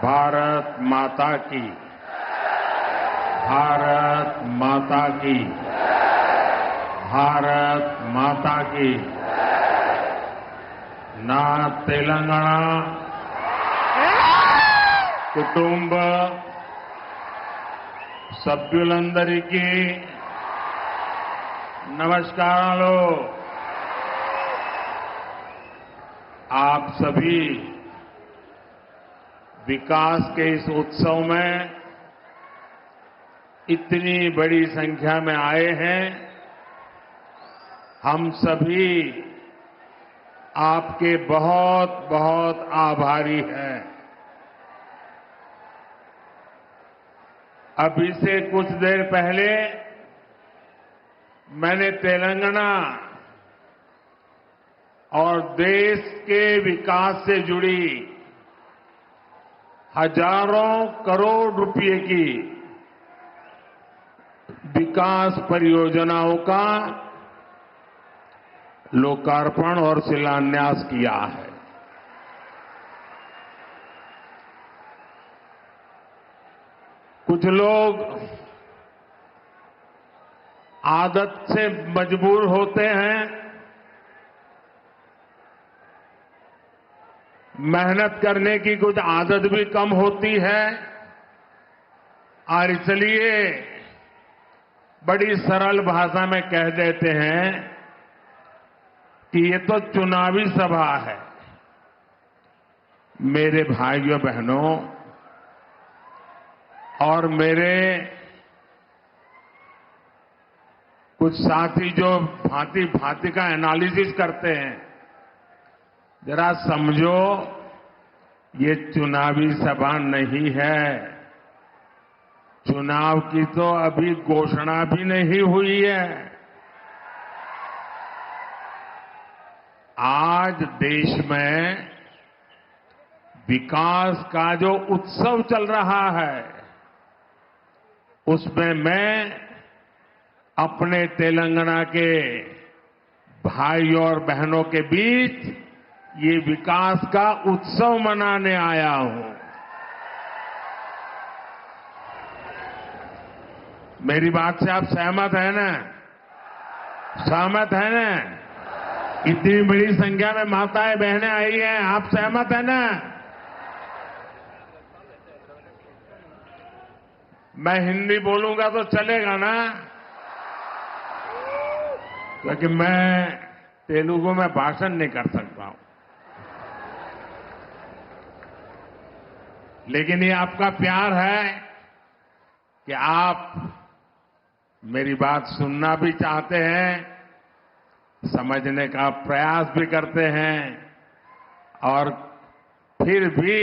भारत माता की, भारत माता की, भारत माता की। ना तेलंगाना కుటుంబ సభ్యులందరికీ नमस्काराలు। आप सभी विकास के इस उत्सव में इतनी बड़ी संख्या में आए हैं। हम सभी आपके बहुत बहुत आभारी हैं। अभी से कुछ देर पहले मैंने तेलंगाना और देश के विकास से जुड़ी हजारों करोड़ रुपए की विकास परियोजनाओं का लोकार्पण और शिलान्यास किया है। कुछ लोग आदत से मजबूर होते हैं, मेहनत करने की कुछ आदत भी कम होती है और इसलिए बड़ी सरल भाषा में कह देते हैं कि ये तो चुनावी सभा है। मेरे भाइयों बहनों और मेरे कुछ साथी जो भांति भांति का एनालिसिस करते हैं, जरा समझो ये चुनावी सभा नहीं है। चुनाव की तो अभी घोषणा भी नहीं हुई है। आज देश में विकास का जो उत्सव चल रहा है, उसमें मैं अपने तेलंगाना के भाइयों और बहनों के बीच ये विकास का उत्सव मनाने आया हूं। मेरी बात से आप सहमत हैं ना? सहमत हैं ना? इतनी बड़ी संख्या में माताएं बहनें आई हैं, आप सहमत हैं ना? मैं हिंदी बोलूंगा तो चलेगा ना? क्योंकि मैं तेलुगु में भाषण नहीं कर सकता हूं। लेकिन ये आपका प्यार है कि आप मेरी बात सुनना भी चाहते हैं, समझने का प्रयास भी करते हैं और फिर भी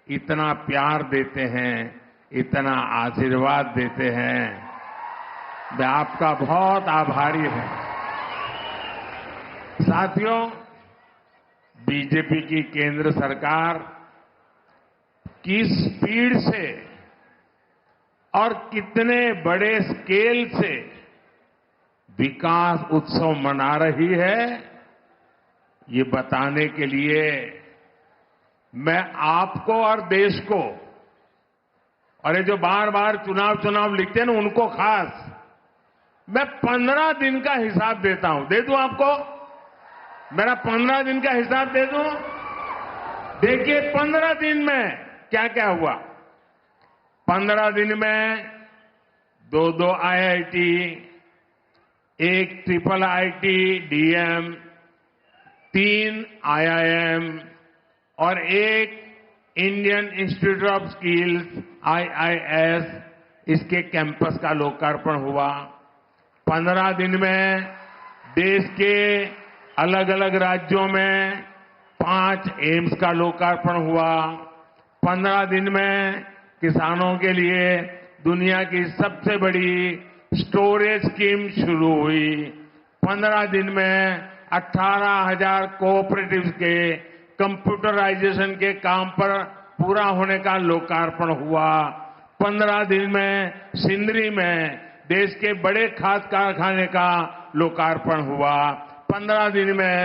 इतना प्यार देते हैं, इतना आशीर्वाद देते हैं। मैं आपका बहुत आभारी हूं। साथियों, बीजेपी की केंद्र सरकार किस स्पीड से और कितने बड़े स्केल से विकास उत्सव मना रही है, ये बताने के लिए मैं आपको और देश को, और ये जो बार बार चुनाव लिखते हैं ना, उनको खास मैं 15 दिन का हिसाब देता हूं। दे दूं आपको? मेरा 15 दिन का हिसाब दे दूं? देखिए 15 दिन में क्या क्या हुआ। 15 दिन में 2 IIT, 1 triple IT DM, 3 IIM और 1 Indian institute of skills IIS, इसके कैंपस का लोकार्पण हुआ। 15 दिन में देश के अलग अलग राज्यों में 5 एम्स का लोकार्पण हुआ। 15 दिन में किसानों के लिए दुनिया की सबसे बड़ी स्टोरेज स्कीम शुरू हुई। 15 दिन में 18,000 कोऑपरेटिव्स के कंप्यूटराइजेशन के काम पर पूरा होने का लोकार्पण हुआ। 15 दिन में सिंदरी में देश के बड़े खाद कारखाने का लोकार्पण हुआ। 15 दिन में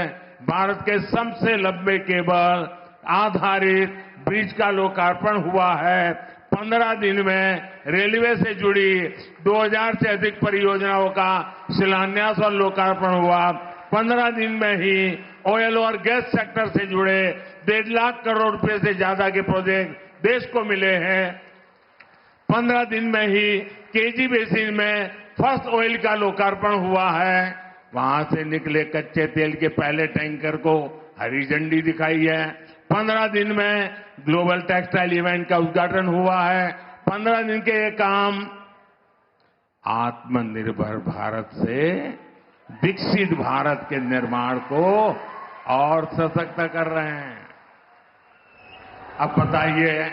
भारत के सबसे लंबे केबल आधारित ब्रिज का लोकार्पण हुआ है। 15 दिन में रेलवे से जुड़ी 2000 से अधिक परियोजनाओं का शिलान्यास और लोकार्पण हुआ। 15 दिन में ही ऑयल और गैस सेक्टर से जुड़े 1.5 लाख करोड़ रुपए से ज्यादा के प्रोजेक्ट देश को मिले हैं। 15 दिन में ही केजी बेसिन में फर्स्ट ऑयल का लोकार्पण हुआ है। वहां से निकले कच्चे तेल के पहले टैंकर को हरी झंडी दिखाई है। 15 दिन में ग्लोबल टेक्सटाइल इवेंट का उद्घाटन हुआ है। 15 दिन के ये काम आत्मनिर्भर भारत से विकसित भारत के निर्माण को और सशक्त कर रहे हैं। अब बताइए,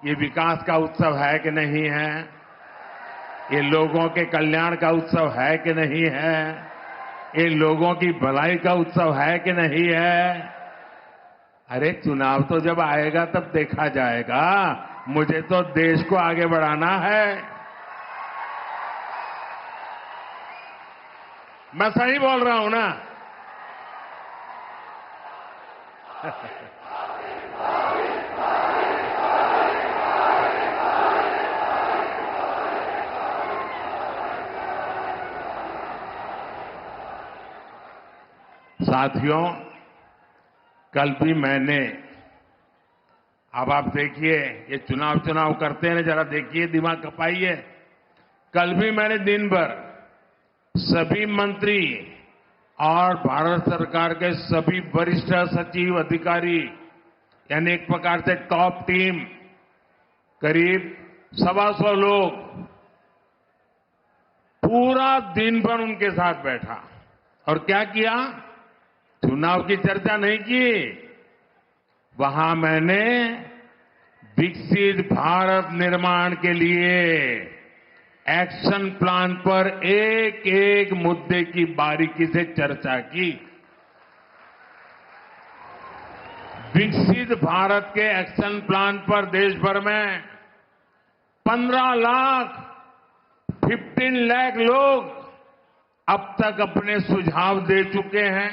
ये विकास का उत्सव है कि नहीं है? ये लोगों के कल्याण का उत्सव है कि नहीं है? ये लोगों की भलाई का उत्सव है कि नहीं है? अरे चुनाव तो जब आएगा तब देखा जाएगा। मुझे तो देश को आगे बढ़ाना है। मैं सही बोल रहा हूं ना? साथियों, कल भी मैंने, अब आप देखिए, ये चुनाव करते हैं ना, जरा देखिए, दिमाग खपाइए। कल भी मैंने दिन भर सभी मंत्री और भारत सरकार के सभी वरिष्ठ सचिव अधिकारी, यानी एक प्रकार से टॉप टीम, करीब 125 लोग, पूरा दिन भर उनके साथ बैठा और क्या किया? चुनाव की चर्चा नहीं की। वहां मैंने विकसित भारत निर्माण के लिए एक्शन प्लान पर एक एक मुद्दे की बारीकी से चर्चा की। विकसित भारत के एक्शन प्लान पर देश भर में 15 लाख लोग अब तक अपने सुझाव दे चुके हैं।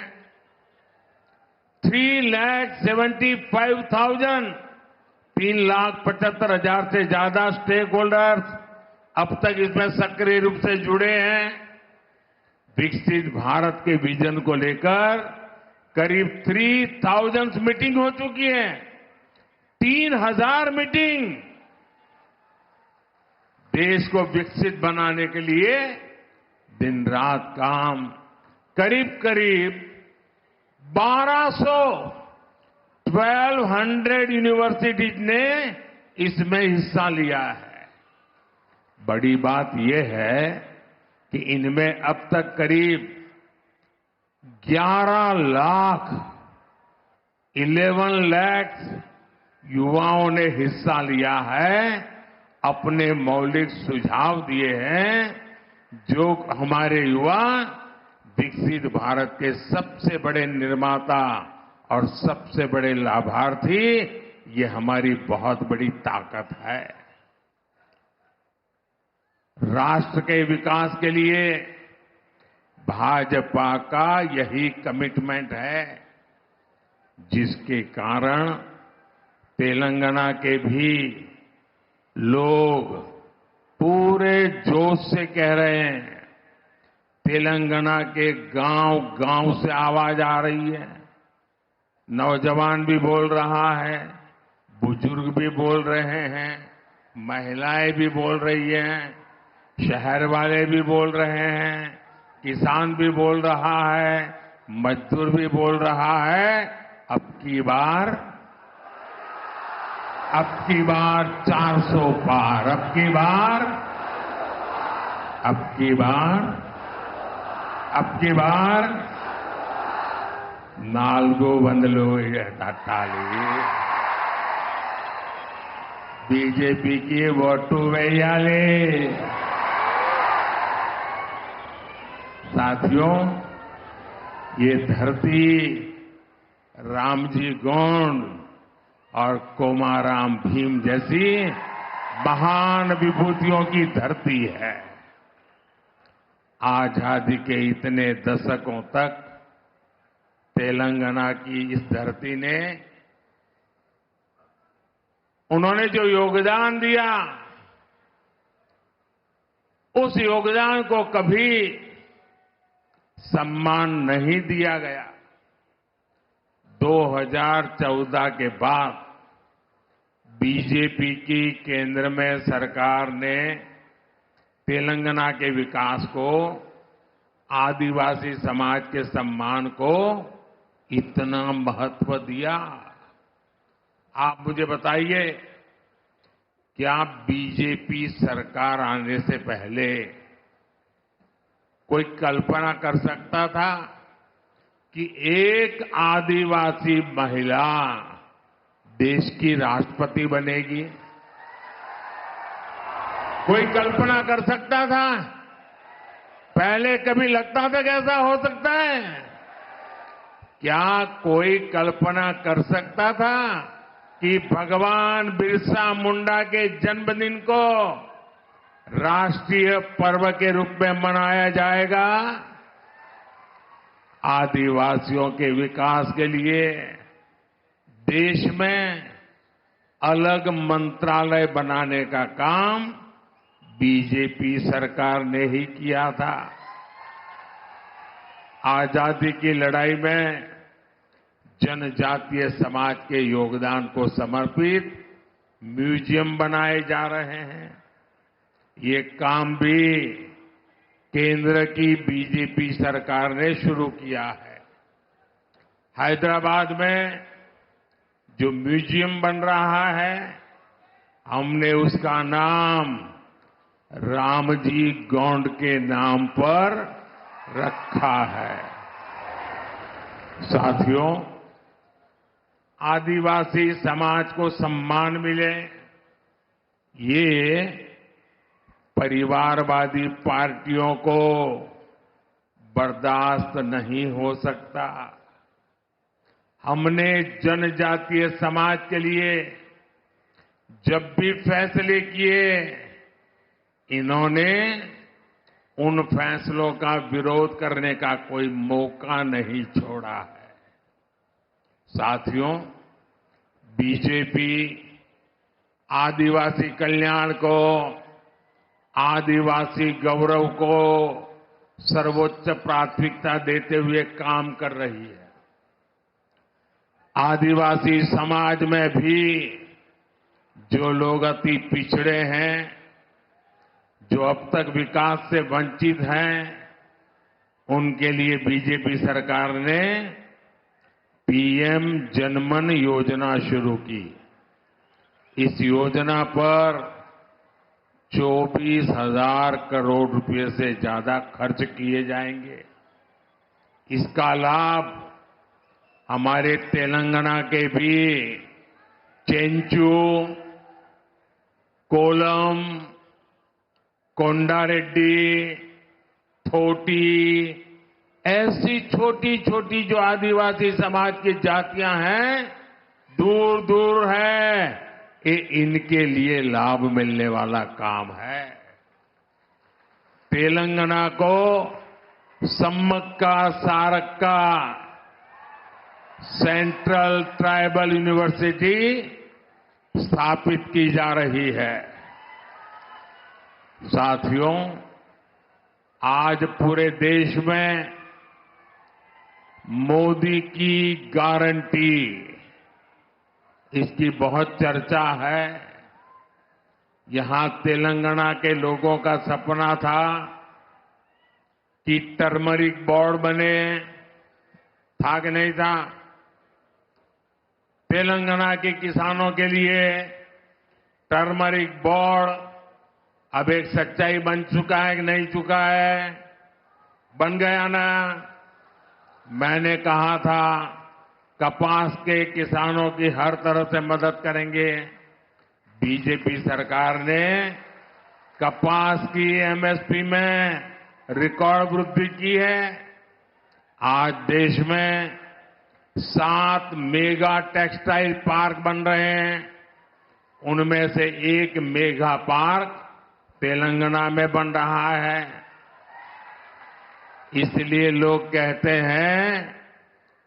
3,75,000 से ज्यादा स्टेक होल्डर्स अब तक इसमें सक्रिय रूप से जुड़े हैं। विकसित भारत के विजन को लेकर करीब 3,000 मीटिंग हो चुकी है। 3,000 मीटिंग। देश को विकसित बनाने के लिए दिन रात काम, करीब 1200 यूनिवर्सिटीज ने इसमें हिस्सा लिया है। बड़ी बात यह है कि इनमें अब तक करीब 11 लाख युवाओं ने हिस्सा लिया है, अपने मौलिक सुझाव दिए हैं, जो हमारे युवा विकसित भारत के सबसे बड़े निर्माता और सबसे बड़े लाभार्थी, ये हमारी बहुत बड़ी ताकत है। राष्ट्र के विकास के लिए भाजपा का यही कमिटमेंट है, जिसके कारण तेलंगाना के भी लोग पूरे जोश से कह रहे हैं। तेलंगाना के गांव से आवाज आ रही है। नौजवान भी बोल रहा है, बुजुर्ग भी बोल रहे हैं, महिलाएं भी बोल रही हैं, शहर वाले भी बोल रहे हैं, किसान भी बोल रहा है, मजदूर भी बोल रहा है। अब की बार 400 पार, अब की बार 4 వందలు తట్టాలి। बीजेपीకి ఓటు వేయాలి। साथियों, ये धरती रामजी गोंड और कोमाराम भीम जैसी महान विभूतियों की धरती है। आजादी के इतने दशकों तक तेलंगाना की इस धरती ने उन्होंने जो योगदान दिया, उस योगदान को कभी सम्मान नहीं दिया गया। 2014 के बाद बीजेपी की केंद्र में सरकार ने तेलंगाना के विकास को, आदिवासी समाज के सम्मान को इतना महत्व दिया। आप मुझे बताइए, क्या बीजेपी सरकार आने से पहले कोई कल्पना कर सकता था कि एक आदिवासी महिला देश की राष्ट्रपति बनेगी? कोई कल्पना कर सकता था? पहले कभी लगता था कि ऐसा हो सकता है? क्या कोई कल्पना कर सकता था कि भगवान बिरसा मुंडा के जन्मदिन को राष्ट्रीय पर्व के रूप में मनाया जाएगा? आदिवासियों के विकास के लिए देश में अलग मंत्रालय बनाने का काम बीजेपी सरकार ने ही किया था। आजादी की लड़ाई में जनजातीय समाज के योगदान को समर्पित म्यूजियम बनाए जा रहे हैं। ये काम भी केंद्र की बीजेपी सरकार ने शुरू किया है। हैदराबाद में जो म्यूजियम बन रहा है, हमने उसका नाम रामजी गोंड के नाम पर रखा है। साथियों, आदिवासी समाज को सम्मान मिले, ये परिवारवादी पार्टियों को बर्दाश्त नहीं हो सकता। हमने जनजातीय समाज के लिए जब भी फैसले किए, इन्होंने उन फैसलों का विरोध करने का कोई मौका नहीं छोड़ा है। साथियों, बीजेपी आदिवासी कल्याण को, आदिवासी गौरव को सर्वोच्च प्राथमिकता देते हुए काम कर रही है। आदिवासी समाज में भी जो लोग अति पिछड़े हैं, जो अब तक विकास से वंचित हैं, उनके लिए बीजेपी सरकार ने पीएम जनमन योजना शुरू की। इस योजना पर 24,000 करोड़ रुपए से ज्यादा खर्च किए जाएंगे। इसका लाभ हमारे तेलंगाना के भी चेंचू, कोलम, कोंडारेड्डी, थोटी, ऐसी छोटी छोटी जो आदिवासी समाज की जातियां हैं, दूर दूर है, ये इनके लिए लाभ मिलने वाला काम है। तेलंगाना को Sammakka Sarakka central tribal university स्थापित की जा रही है। साथियों, आज पूरे देश में मोदी की गारंटी, इसकी बहुत चर्चा है। यहां तेलंगाना के लोगों का सपना था कि टर्मरिक बोर्ड बने, था कि नहीं था? तेलंगाना के किसानों के लिए टर्मरिक बोर्ड अब एक सच्चाई बन चुका है कि नहीं चुका है? बन गया ना? मैंने कहा था कपास के किसानों की हर तरह से मदद करेंगे। बीजेपी सरकार ने कपास की एमएसपी में रिकॉर्ड वृद्धि की है। आज देश में 7 मेगा टेक्सटाइल पार्क बन रहे हैं। उनमें से एक मेगा पार्क तेलंगाना में बन रहा है। इसलिए लोग कहते हैं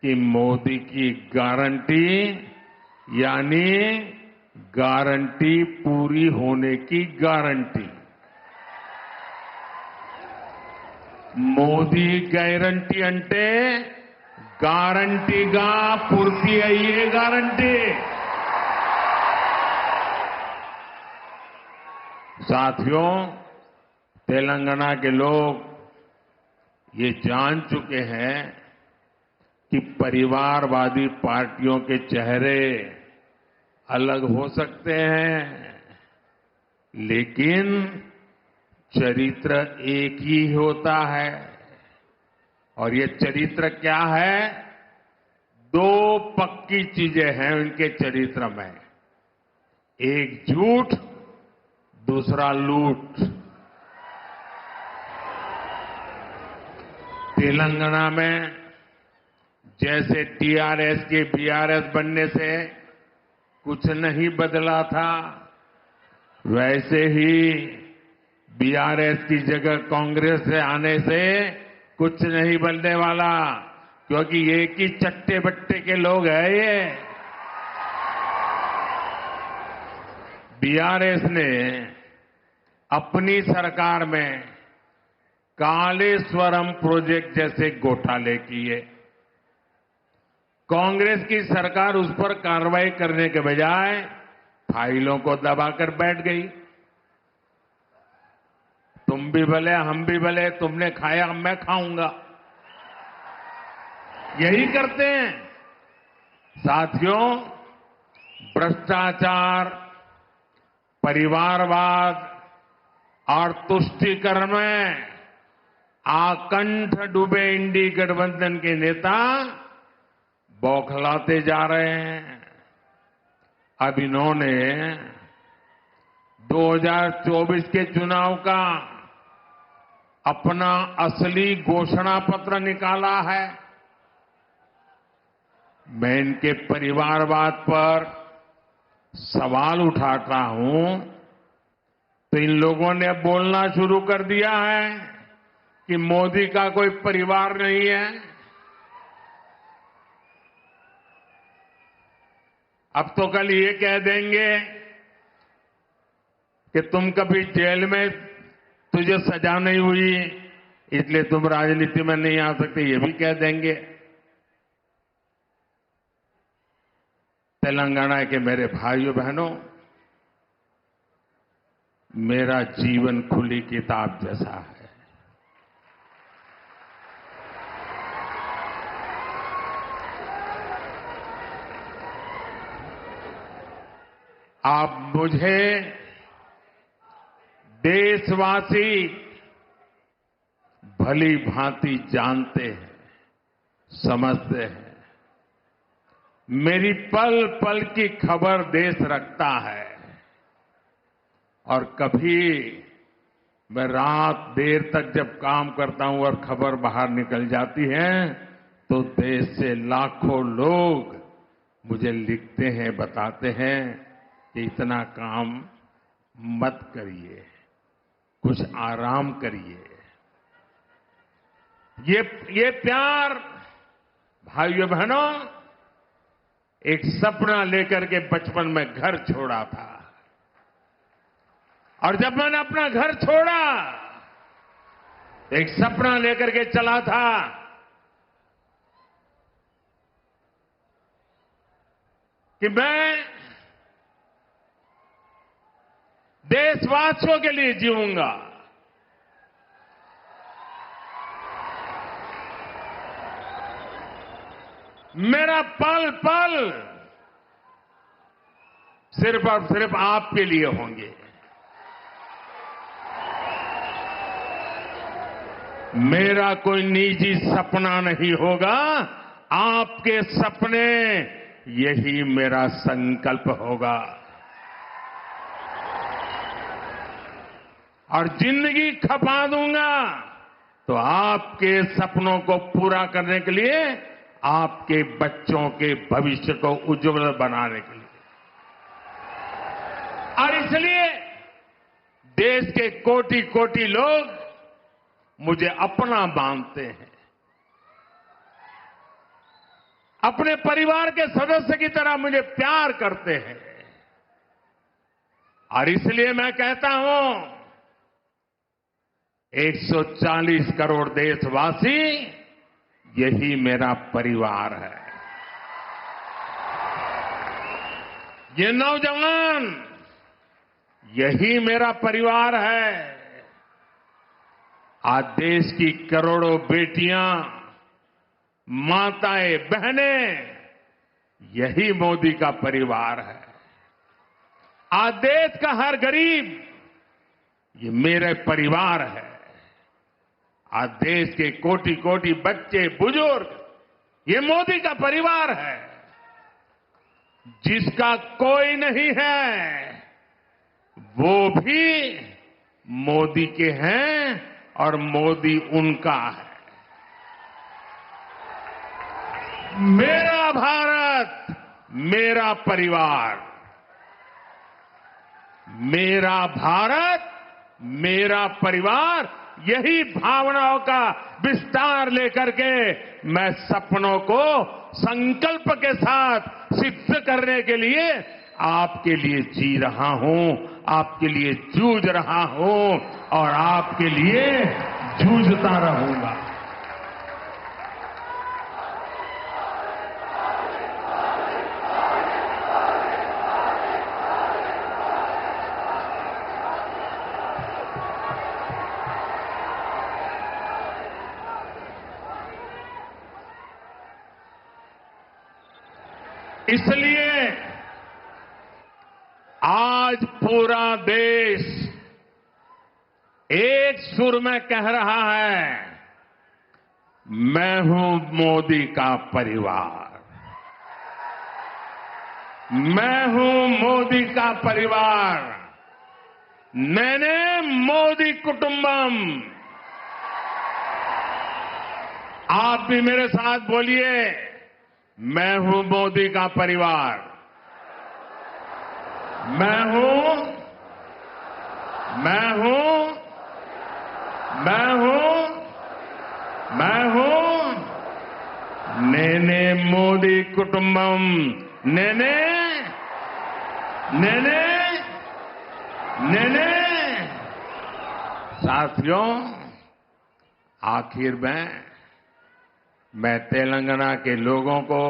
कि मोदी की गारंटी यानी गारंटी पूरी होने की गारंटी। మోదీ గ్యారంటీ అంటే గ్యారంటీగా పూర్తి అయ్యే గ్యారంటీ। साथियों, तेलंगाना के लोग ये जान चुके हैं कि परिवारवादी पार्टियों के चेहरे अलग हो सकते हैं, लेकिन चरित्र एक ही होता है। और ये चरित्र क्या है? दो पक्की चीजें हैं उनके चरित्र में, एक झूठ, दूसरा लूट। तेलंगाना में जैसे टीआरएस के बीआरएस बनने से कुछ नहीं बदला था, वैसे ही बीआरएस की जगह कांग्रेस से आने से कुछ नहीं बनने वाला, क्योंकि एक ही चट्टे बट्टे के लोग हैं ये। बीआरएस ने अपनी सरकार में कालेश्वरम प्रोजेक्ट जैसे घोटाले किए। कांग्रेस की सरकार उस पर कार्रवाई करने के बजाय फाइलों को दबाकर बैठ गई। तुम भी भले हम भी भले, तुमने खाया मैं खाऊंगा, यही करते हैं। साथियों, भ्रष्टाचार, परिवारवाद और तुष्टीकरण में आकंठ डूबे इंडी गठबंधन के नेता बौखलाते जा रहे हैं। अब इन्होंने 2024 के चुनाव का अपना असली घोषणा पत्र निकाला है। मैं इनके परिवारवाद पर सवाल उठाता हूं तो इन लोगों ने बोलना शुरू कर दिया है कि मोदी का कोई परिवार नहीं है। अब तो कल ये कह देंगे कि तुम कभी जेल में तुझे सजा नहीं हुई इसलिए तुम राजनीति में नहीं आ सकते, ये भी कह देंगे। तेलंगाना के मेरे भाइयों बहनों, मेरा जीवन खुली किताब जैसा है। आप मुझे देशवासी भली भांति जानते हैं, समझते हैं। मेरी पल पल की खबर देश रखता है और कभी मैं रात देर तक जब काम करता हूं और खबर बाहर निकल जाती है तो देश से लाखों लोग मुझे लिखते हैं, बताते हैं कि इतना काम मत करिए, कुछ आराम करिए। ये प्यार भाइयों बहनों, एक सपना लेकर के बचपन में घर छोड़ा था और जब मैंने अपना घर छोड़ा एक सपना लेकर के चला था कि मैं देशवासियों के लिए जीऊंगा। मेरा पल पल सिर्फ और सिर्फ आपके लिए होंगे। मेरा कोई निजी सपना नहीं होगा, आपके सपने, यही मेरा संकल्प होगा। और जिंदगी खपा दूंगा तो आपके सपनों को पूरा करने के लिए, आपके बच्चों के भविष्य को उज्जवल बनाने के लिए। और इसलिए देश के कोटि कोटि लोग मुझे अपना मानते हैं, अपने परिवार के सदस्य की तरह मुझे प्यार करते हैं। और इसलिए मैं कहता हूं 140 करोड़ देशवासी यही मेरा परिवार है। ये नौजवान यही मेरा परिवार है। आज देश की करोड़ों बेटियां, माताएं, बहनें यही मोदी का परिवार है। आज देश का हर गरीब ये मेरे परिवार है। आज देश के कोटि कोटि बच्चे, बुजुर्ग ये मोदी का परिवार है। जिसका कोई नहीं है वो भी मोदी के हैं और मोदी उनका है। मेरा भारत, मेरा परिवार, मेरा भारत, मेरा परिवार, यही भावनाओं का विस्तार लेकर के मैं सपनों को संकल्प के साथ सिद्ध करने के लिए आपके लिए जी रहा हूं, आपके लिए जूझ रहा हूं और आपके लिए जूझता रहूंगा। इसलिए आज पूरा देश एक सुर में कह रहा है, मैं हूं मोदी का परिवार, मैं हूं मोदी का परिवार, मैंने मोदी कुटुंबम। आप भी मेरे साथ बोलिए, मैं हूं मोदी का परिवार, मैं हूं, मैं हूं, मैं हूं, मैं हूं नेने मोदी कुटुंबम, नेने नेने नेने। साथियों, आखिर में मैं तेलंगाना के लोगों को,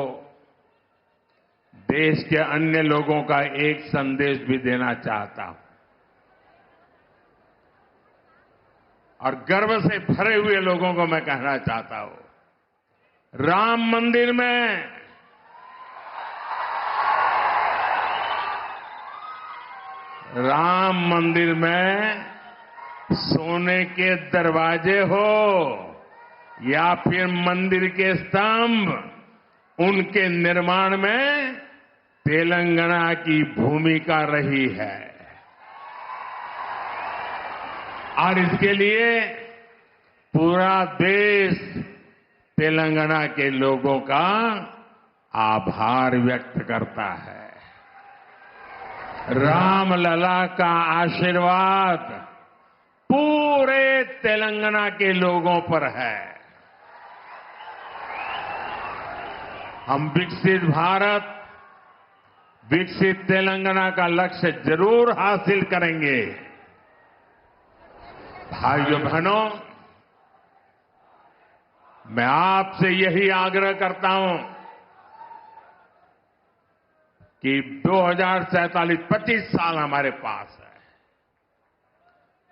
देश के अन्य लोगों का एक संदेश भी देना चाहता हूं और गर्व से भरे हुए लोगों को मैं कहना चाहता हूं, राम मंदिर में सोने के दरवाजे हो या फिर मंदिर के स्तंभ, उनके निर्माण में तेलंगाना की भूमिका रही है और इसके लिए पूरा देश तेलंगाना के लोगों का आभार व्यक्त करता है। रामलला का आशीर्वाद पूरे तेलंगाना के लोगों पर है। हम विकसित भारत, विकसित तेलंगाना का लक्ष्य जरूर हासिल करेंगे। भाइयों बहनों, मैं आपसे यही आग्रह करता हूं कि 2047 25 साल हमारे पास है।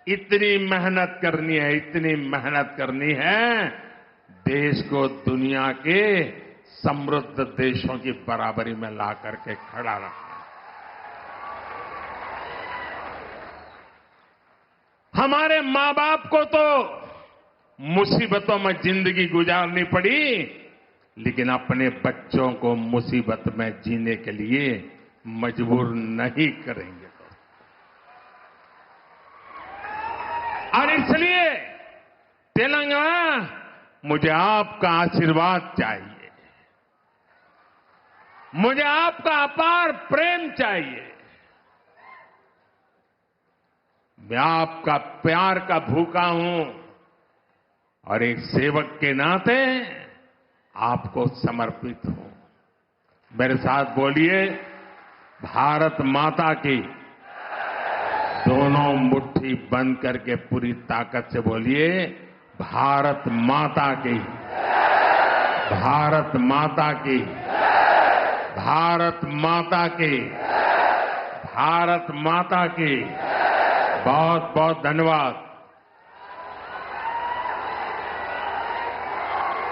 इतनी मेहनत करनी है, इतनी मेहनत करनी है, देश को दुनिया के समृद्ध देशों की बराबरी में ला करके खड़ा रखना। हमारे मां बाप को तो मुसीबतों में जिंदगी गुजारनी पड़ी, लेकिन अपने बच्चों को मुसीबत में जीने के लिए मजबूर नहीं करेंगे। और इसलिए तेलंगाना, मुझे आपका आशीर्वाद चाहिए, मुझे आपका अपार प्रेम चाहिए। मैं आपका प्यार का भूखा हूं और एक सेवक के नाते आपको समर्पित हूं। मेरे साथ बोलिए, भारत माता की, दोनों मुट्ठी बंद करके पूरी ताकत से बोलिए, भारत माता की, भारत माता की, भारत माता की, भारत माता की। बहुत बहुत धन्यवाद।